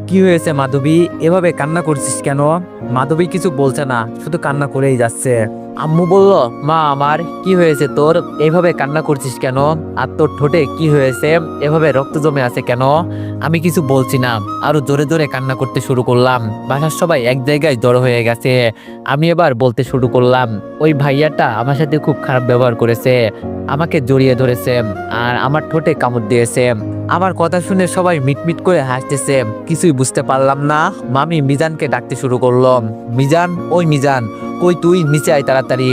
কি হয়েছে মাধবী, এভাবে কান্না করছিস কেন? মাধবী কিছু বলছে না, শুধু কান্না করেই যাচ্ছে। আম্মু বলল, মা আমার কি হয়েছে তোর, এইভাবে কান্না করছিস কেন? আর তোর ঠোঁটে কি হয়েছে, এভাবে রক্ত জমে আছে কেন? আমি কিছু বলছি না, আরো জোরে জোরে কান্না করতে শুরু করলাম। বাসার সবাই এক জায়গায় জড়ো হয়ে গেছে। আমি এবার বলতে শুরু করলাম, ওই ভাইয়াটা আমার সাথে খুব খারাপ ব্যবহার করেছে, আমাকে জড়িয়ে ধরেছে আর আমার ঠোঁটে কামড় দিয়েছে। আমার কথা শুনে সবাই মিটমিট করে হাসতেছে, কিছুই বুঝতে পারলাম না। মামি মিজানকে ডাকতে শুরু করলো, মিজান, ওই মিজান, কই তুই, নিচে আয় তাড়াতাড়ি।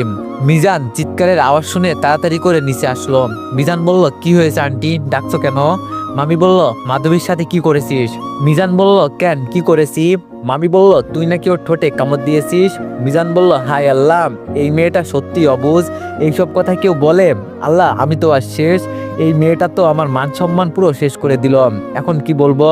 মিজান চিৎকারের আওয়াজ শুনে তাড়াতাড়ি করে নিচে আসলো। মিজান বলল, কি হয়েছে আন্টি, ডাকছো কেন? মামি বলল, মাধবীর সাথে কি করেছিস? মিজান বলল, কেন, কি করেছি? মামি বলল, তুই নাকি ওর ঠোঁটে কামড় দিয়েছিস। মিজান বলল, হায় আল্লাহ, এই মেয়েটা সত্যি অবুঝ, এইসব কথা কেউ বলে? আল্লাহ, আমি তো আর শেষ। এই মেয়েটা তো আমার মান সম্মান পুরো শেষ করে দিল। এখন কি বলবো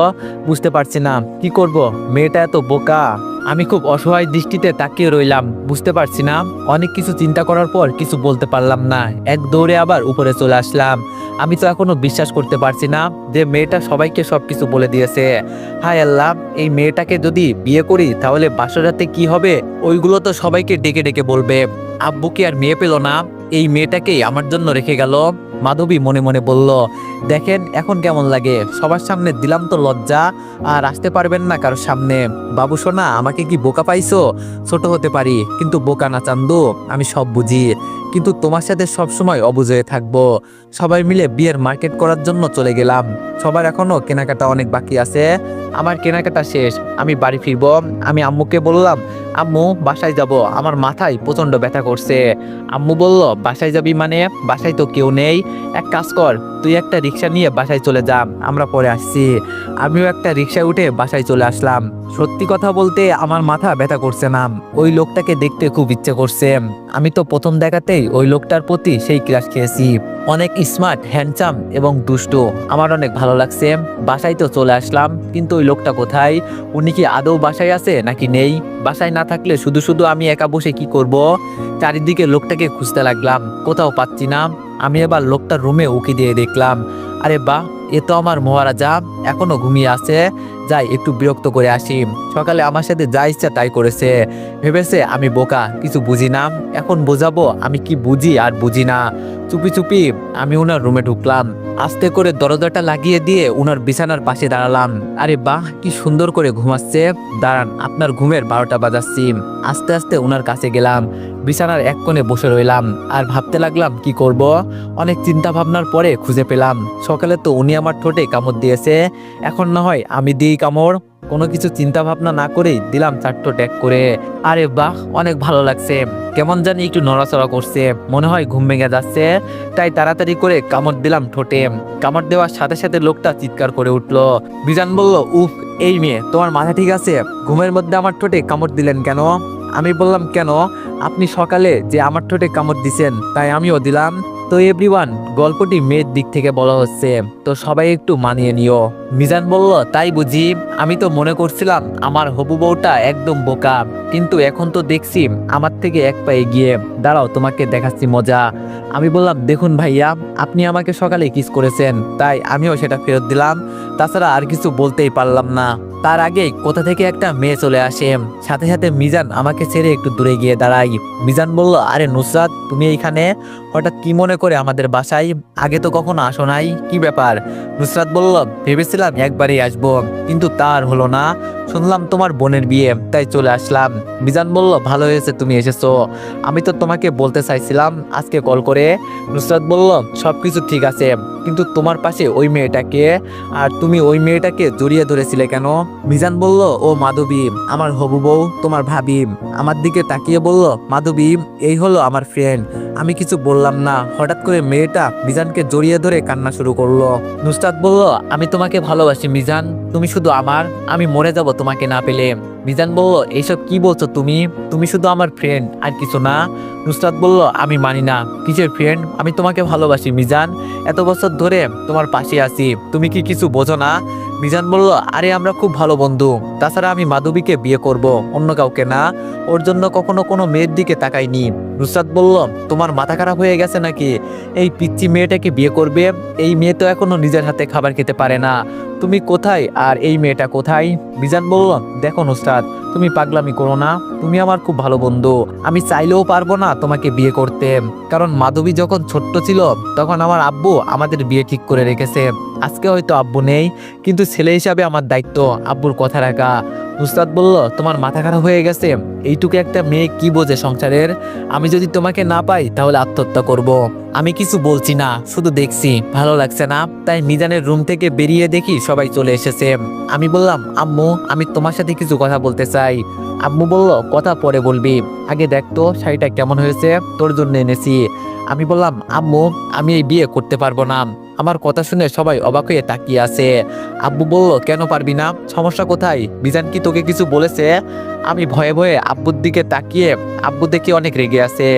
বুঝতে পারছি না, কি করব, মেয়েটা এত বোকা। আমি খুব অসহায় দৃষ্টিতে তাকিয়ে রইলাম, বুঝতে পারছি না। অনেক কিছু চিন্তা করার পর কিছু বলতে পারলাম না, এক দৌড়ে আবার উপরে চলে আসলাম। আমি তো এখনো বিশ্বাস করতে পারছি না যে মেয়েটা সবাইকে সবকিছু বলে দিয়েছে। হায় আল্লাহ, এই মেয়েটাকে যদি বিয়ে করি তাহলে বাসরাতে কি হবে, ওইগুলো তো সবাইকে ডেকে ডেকে বলবে। আব্বু কি আর মেয়ে পেল না, এই মেয়েটাকেই আমার জন্য রেখে গেল। মাধবী মনে মনে বলল, দেখেন এখন কেমন লাগে, সবার সামনে দিলাম তো লজ্জা, আর আসতে পারবেন না কারোর সামনে। বাবু সোনা, আমাকে কি বোকা পাইছো? ছোট হতে পারি কিন্তু বোকা না চান্দু, আমি সব বুঝি, কিন্তু তোমার সাথে সব সময় অবুঝ হয়ে থাকবো। সবাই মিলে বিয়ের মার্কেট করার জন্য চলে গেলাম। সবার এখনো কেনাকাটা অনেক বাকি আছে, আমার কেনাকাটা শেষ, আমি বাড়ি ফিরবো। আমি আম্মুকে বললাম, আম্মু বাসায় যাব, আমার মাথায় প্রচন্ড ব্যথা করছে। আম্মু বলল, বাসায় যাবি মানে? বাসায় তো কেউ নেই, এক কাজ কর, তুই একটা রিক্সা নিয়ে বাসায় চলে যা, আমরা পরে আসছি। আমিও একটা রিক্সায় উঠে বাসায় চলে আসলাম। সত্যি কথা বলতে আমার মাথা ব্যথা করছে না, ওই লোকটাকে দেখতে খুব ইচ্ছে করছে। আমি তো প্রথম দেখাতেই ওই লোকটার প্রতি সেই ক্রাশ খেয়েছি। অনেক স্মার্ট, হ্যান্ডসাম এবং দুষ্ট, আমার অনেক ভালো লাগছে। বাসায় তো চলে আসলাম, কিন্তু ওই লোকটা কোথায়? উনি কি আদৌ বাসায় আছে নাকি নেই? বাসায় না থাকলে শুধু শুধু আমি একা বসে কি করব? চারিদিকে লোকটাকে খুঁজতে লাগলাম, কোথাও পাচ্ছি না। আমি এবার লোকটার রুমে উকি দিয়ে দেখলাম, আরে বাহ, এ তো আমার মহারাজা, এখনো ঘুমিয়ে আছে। যাই একটু বিরক্ত করে আসি। সকালে আমার সাথে যা ইচ্ছা তাই করেছে, ভেবেছে আমি বোকা, কিছু বুঝি না। এখন বোঝাবো আমি কি বুঝি আর বুঝি না। চুপি চুপি আমি উনার রুমে ঢুকলাম, আস্তে করে দরজাটা লাগিয়ে দিয়ে উনার বিছানার পাশে দাঁড়ালাম। আরে বাহ, কি সুন্দর করে ঘুমাচ্ছে, দাঁড়ান আপনার ঘুমের 12টা বাজাচ্ছি। আস্তে আস্তে উনার কাছে গেলাম, বিছানার এক কোণে বসে রইলাম আর ভাবতে লাগলাম কি করব। অনেক চিন্তা ভাবনার পরে খুঁজে পেলাম, সকালে তো উনি আমার ঠোঁটে কামড় দিয়েছে, এখন না হয় আমি দিই কামড়। কোনো কিছু চিন্তা ভাবনা না করেই দিলাম চারটো ট্যাগ করে। আরে বাহ, অনেক ভালো লাগছে, কেমন জানি একটু নড়াচড়া করছে, মনে হয় ঘুম ভেঙে যাচ্ছে। তাই তাড়াতাড়ি করে কামড় দিলাম ঠোঁটে। কামড় দেওয়ার সাথে সাথে লোকটা চিৎকার করে উঠলো। বিজান বলল, উফ, এই মেয়ে, তোমার মাথা ঠিক আছে? ঘুমের মধ্যে আমার ঠোঁটে কামড় দিলেন কেন? আমি বললাম, কেন, আপনি সকালে যে আমার ঠোঁটে কামড় দিছেন তাই আমিও দিলাম। তো এভরিওয়ান, গল্পটি মেয়ের দিক থেকে বলা হচ্ছে, তো সবাই একটু মানিয়ে নিও। মিজান বলল, তাই বুঝি, আমি তো মনে করছিলাম আমার হবু বউটা একদম বোকা, কিন্তু এখন তো দেখছি আমার থেকে এক পা এগিয়ে। দাঁড়াও তোমাকে দেখাচ্ছি মজা। আমি বললাম, দেখুন ভাইয়া, আপনি আমাকে সকালে কিস করেছেন, তাই আমিও সেটা ফেরত দিলাম। তাছাড়া আর কিছু বলতেই পারলাম না। তার আগেই কোথা থেকে একটা মেয়ে চলে আসে, সাথে সাথে মিজান আমাকে ছেড়ে একটু দূরে গিয়ে দাঁড়াই। মিজান বলল, আরে নুসরাত, তুমি এইখানে হঠাৎ কি মনে করে আমাদের বাসায়? আগে তো কখনো আসো নাই, কি ব্যাপার? নুসরাত বলল, ভেবেছিলাম একবারই আসবো, কিন্তু তার হলো না, শুনলাম তোমার বোনের বিয়ে, তাই চলে আসলাম। মিজান বলল, ভালো হয়েছে তুমি এসেছো, আমি তো তোমাকে বলতে চাইছিলাম আজকে কল করে। নুসরাত বলল, সবকিছু ঠিক আছে, কিন্তু তোমার পাশে ওই মেয়েটাকে, আর তুমি ওই মেয়েটাকে জড়িয়ে ধরেছিলে কেন? মিজান বলল, ও মাধবী, আমার হবু বউ, তোমার ভাবি। আমার দিকে তাকিয়ে বলল, মাধবী, এই হলো আমার ফ্রেন্ড। আমি কিছু বললাম না, হঠাৎ করে মেয়েটা মিজানকে জড়িয়ে ধরে কান্না শুরু করলো। নুসরাত বলল, আমি তোমাকে ভালোবাসি মিজান, তুমি শুধু আমার, আমি মরে যাব তোমাকে না পেলে। মিজান বলল, এইসব কি বলছো তুমি, তুমি শুধু আমার ফ্রেন্ড আর কিছু না। নুসরাত বলল, আমি মানি না, কিসের ফ্রেন্ড, আমি তোমাকে ভালোবাসি মিজান, এত বছর ধরে তোমার পাশে আছি, তুমি কি কিছু বোঝো না? মিজান বলল, আরে আমরা খুব ভালো বন্ধু, তাছাড়া আমি মাধবীকে বিয়ে করব, অন্য কাউকে না, ওর জন্য কখনো কোনো মেয়ের দিকে তাকাইনি। নুসরাত বলল, তোমার মাথা খারাপ হয়ে গেছে নাকি? এই পিচ্চি মেয়েটাকে বিয়ে করবে? এই মেয়ে তো এখনো নিজের হাতে খাবার খেতে পারে না, তুমি কোথায় আর এই মেয়েটা কোথায়? মিজান বলল, দেখো নুসরাত, তুমি পাগলামি করো না, তুমি আমার খুব ভালো বন্ধু। আমি চাইলেও পারবো না তোমাকে বিয়ে করতে, কারণ মাধবী যখন ছোট্ট ছিল তখন আমার আব্বু আমাদের বিয়ে ঠিক করে রেখেছে। আজকে হয়তো আব্বু নেই, কিন্তু ছেলে হিসাবে আমার দায়িত্ব আব্বুর কথা রাখা। নুসরাত বলল, তোমার মাথা খারাপ হয়ে গেছে? এইটুকু একটা মেয়ে কি বোঝে সংসারের? আমি যদি তোমাকে না পাই তাহলে আত্মহত্যা করব। আমি কিছু বলছি না, শুধু দেখছি, ভালো লাগছে না, তাই মিজানের রুম থেকে বেরিয়ে দেখি সবাই চলে এসেছে। আমি বললাম, আম্মু, আমি তোমার সাথে কিছু কথা বলতে চাই। আম্মু বলল, কথা পরে বলবি, আগে দেখ তো শাড়িটা কেমন হয়েছে, তোর জন্য এনেছি। আমি বললাম, আম্মু, আমি এই বিয়ে করতে পারবো না। আমার কথা শুনে সবাই অবাক হয়ে তাকিয়ে আছে। আব্বু বলল, কেন পারবি না? সমস্যা কোথায়? মিজান কি তোকে কিছু বলেছে? আমি ভয়ে ভয়ে আব্বুর দিকে তাকিয়ে আব্বু দেখে অনেক রেগে আছে।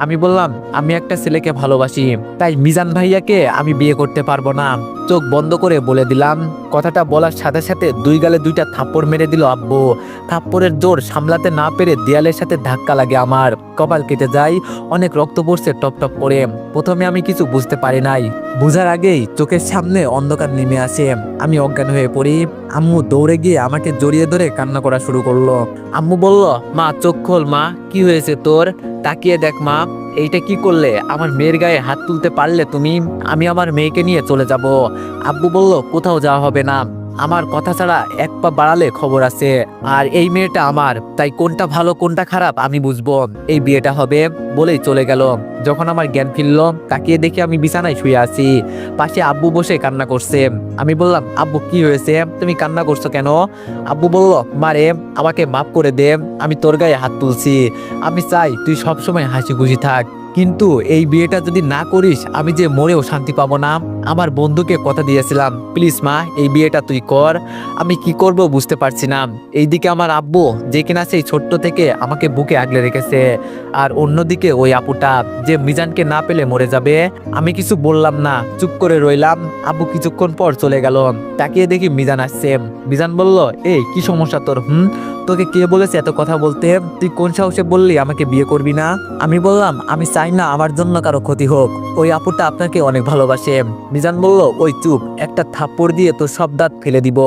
আমি বললাম, আমি একটা ছেলেকে ভালোবাসি, তাই মিজান ভাইয়াকে আমি বিয়ে করতে পারবো না। চোখ বন্ধ করে বলে দিলাম। কথাটা বলার সাথে সাথে দুই গালে দুইটা থাপ্পড় মেরে দিল আব্বু। থাপ্পড়ের জোর সামলাতে না পেরে দেয়ালের সাথে ধাক্কা লাগে, আমার কপাল কেটে যায়, অনেক রক্ত পড়ছে টপ টপ করে। প্রথমে আমি কিছু বুঝতে পারি নাই, বুঝার আগেই চোখের সামনে অন্ধকার নেমে আসে। আমি অজ্ঞান হয়ে পড়ি। আম্মু দৌড়ে গিয়ে আমাকে জড়িয়ে ধরে কান্না করা শুরু করলো। আম্মু বলল, মা চোখ খোল, মা কি হয়েছে তোর? তাকিয়ে দেখ মা, এইটা কি করলে? আমার মেয়ের গায়ে হাত তুলতে পারলে তুমি? আমি আমার মেয়েকে নিয়ে চলে যাব। আব্বু বলল, কোথাও যাওয়া হবে না, আমার কথা ছাড়া এক পা বাড়ালে খবর আছে, আর এই মেয়েটা আমার, তাই কোনটা ভালো কোনটা খারাপ আমি বুঝবো, এই বিয়েটা হবে, বলেই চলে গেল। যখন আমার জ্ঞান ফিরল, তাকিয়ে দেখি আমি বিছানায় শুয়ে আছি, পাশে আব্বু বসে কান্না করছে। আমি বললাম, আব্বু কি হয়েছে, তুমি কান্না করছো কেন? আব্বু বলল, মারে, আমাকে মাফ করে দে, আমি তোর গায়ে হাত তুলছি, আমি চাই তুই সবসময় হাসি খুশি থাক, কিন্তু এই বিয়েটা যদি না করিস আমি যে মরেও শান্তি পাবো না। আমার বন্ধুকে কথা দিয়েছিলাম, প্লিজ মা, এই বিয়েটা তুই কর। আমি কি করব বুঝতে পারছি না। এইদিকে আমার আব্বু, যে কিনা সেই ছোট্ট থেকে আমাকে বুকে আগলে রেখেছে, আর অন্যদিকে ওই আপুটা, যে মিজানকে না পেলে মরে যাবে। আমি কিছু বললাম না, চুপ করে রইলাম। আব্বু কিছুক্ষণ পর চলে গেল। তাকিয়ে দেখি মিজান আসছে। মিজান বলল, এই কি সমস্যা তোর? তোকে কে বলেছে এত কথা বলতে? তুই কোন সাহসে বললি আমাকে বিয়ে করবি না? আমি বললাম, আমি চাই না আমার জন্য কারো ক্ষতি হোক, ওই আপুটা আপনাকে অনেক ভালোবাসে। মিজান বলল, ওই চুপ, একটা থাপ্পড় দিয়ে তোর সব দাঁত ফেলে দিব।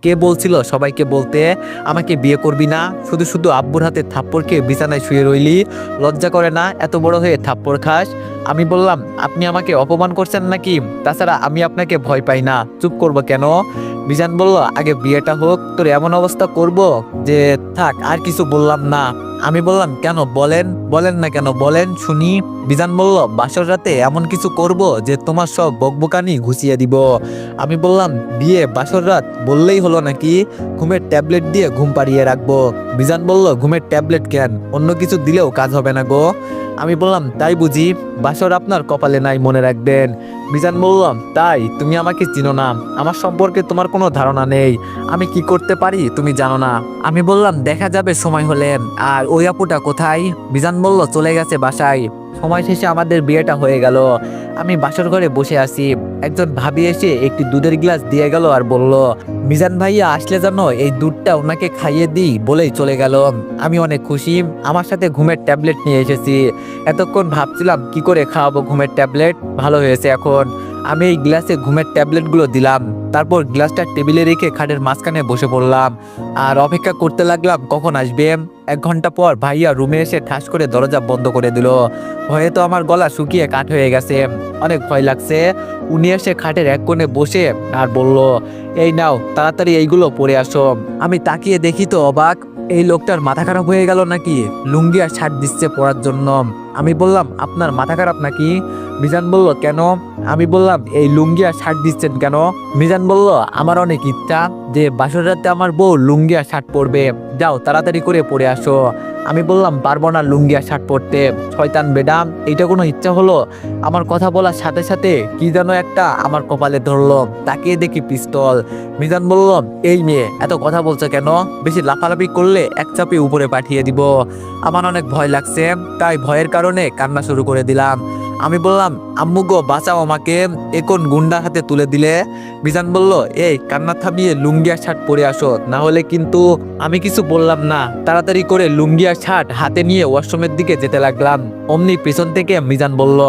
কে বলছিল সবাইকে বলতে আমাকে বিয়ে করবি না? শুধু শুধু আব্বুর হাতে থাপ্পড় খেয়ে বিছানায় শুয়ে রইলি, লজ্জা করে না এত বড় হয়ে থাপ্পড় খাস? আমি বললাম, আপনি আমাকে অপমান করছেন নাকি? তাছাড়া আমি আপনাকে ভয় পাই না, চুপ করব কেন? মিজান বলল, আগে বিয়েটা হোক, তোর এমন অবস্থা করব যে থাক, আর কিছু বললাম না। আমি বললাম, কেন বলেন, বলেন না কেন, বলেন শুনি। মিজান বলল, বাসর রাতে এমন কিছু করব যে তোমার সব বকবকানি ঘুষিয়ে দিব। আমি বললাম, বিয়ে বাসর রাত বললেই হলো নাকি? ঘুমের ট্যাবলেট দিয়ে ঘুম পাড়িয়ে রাখবো। মিজান বলল, ঘুমের ট্যাবলেট কেন, অন্য কিছু দিলেও কাজ হবে না গো। আমি বললাম, তাই বুঝি? বাসর আপনার কপালে নাই, মনে রাখবেন। মিজান বলল, তাই? তুমি আমাকে চিনো না, আমার সম্পর্কে তোমার কোনো ধারণা নেই, আমি কি করতে পারি তুমি জানো না। আমি বললাম, দেখা যাবে সময় হলে। আর ওই আপুটা কোথায়? মিজান বলল, চলে গেছে বাসায়। সময় শেষে আমাদের বিয়েটা হয়ে গেল। আমি বাসর ঘরে বসে আছি, একজন ভাবি এসে একটি দুধের গ্লাস দিয়ে গেল আর বলল, মিজান ভাইয়া আসলে জানো এই দুধটা ওনাকে খাইয়ে দিই, বলেই চলে গেল। আমি অনেক খুশি, আমার সাথে ঘুমের ট্যাবলেট নিয়ে এসেছি। এতক্ষণ ভাবছিলাম কি করে খাওয়াবো ঘুমের ট্যাবলেট, ভালো হয়েছে এখন। আমি এই গ্লাসে ঘুমের ট্যাবলেটগুলো দিলাম, তারপর গ্লাসটা টেবিলে রেখে খাটের মাঝখানে বসে পড়লাম আর অপেক্ষা করতে লাগলাম কখন আসবে। 1 ঘন্টা পর ভাইয়া রুমে এসে ঠাস করে দরজা বন্ধ করে দিল। ভয়ে তো আমার গলা শুকিয়ে কাঠ হয়ে গেছে, অনেক ভয় লাগছে। উনি এসে খাটের এক কোণে বসে আর বলল, এই নাও, তাড়াতাড়ি এইগুলো পরে আসো। আমি তাকিয়ে দেখি তো অবাক, এই লোকটার মাথা খারাপ হয়ে গেল নাকি? লুঙ্গি আর শার্ট দিচ্ছে পরার জন্য। আমি বললাম, আপনার মাথা খারাপ নাকি? মিজান বলল, কেন? আমি বললাম, এই লুঙ্গি আর শার্ট দিচ্ছেন কেন? মিজান বলল, আমার অনেক ইচ্ছা যে বাসর রাতে আমার বউ লুঙ্গি আর শার্ট পরবে, যাও তাড়াতাড়ি করে পরে আসো। আমি বললাম, পারবো না লুঙ্গি আর শার্ট পরতে, শয়তান বেডাম, এটা কোনো ইচ্ছা হলো? আমার কথা বলার সাথে সাথে কি যেন একটা আমার কপালে ধরলো, তাকিয়ে দেখি পিস্তল। মিজান বলল, এই মেয়ে এত কথা বলছো কেন? বেশি লাফালাফি করলে এক চাপে উপরে পাঠিয়ে দিব। আমার অনেক ভয় লাগছে, তাই ভয়ের কারণে কান্না শুরু করে দিলাম। আমি বললাম, আম্মু গো বাঁচাও আমাকে, এখন গুন্ডার হাতে তুলে দিলে। মিজান বলল, এই কান্না থামিয়ে লুঙ্গি আর শার্ট পরে আসো, না হলে কিন্তু। আমি কিছু বললাম না, তাড়াতাড়ি করে লুঙ্গি আর শার্ট হাতে নিয়ে ওয়াশরুমের দিকে যেতে লাগলাম। অমনি পেছন থেকে মিজান বলল,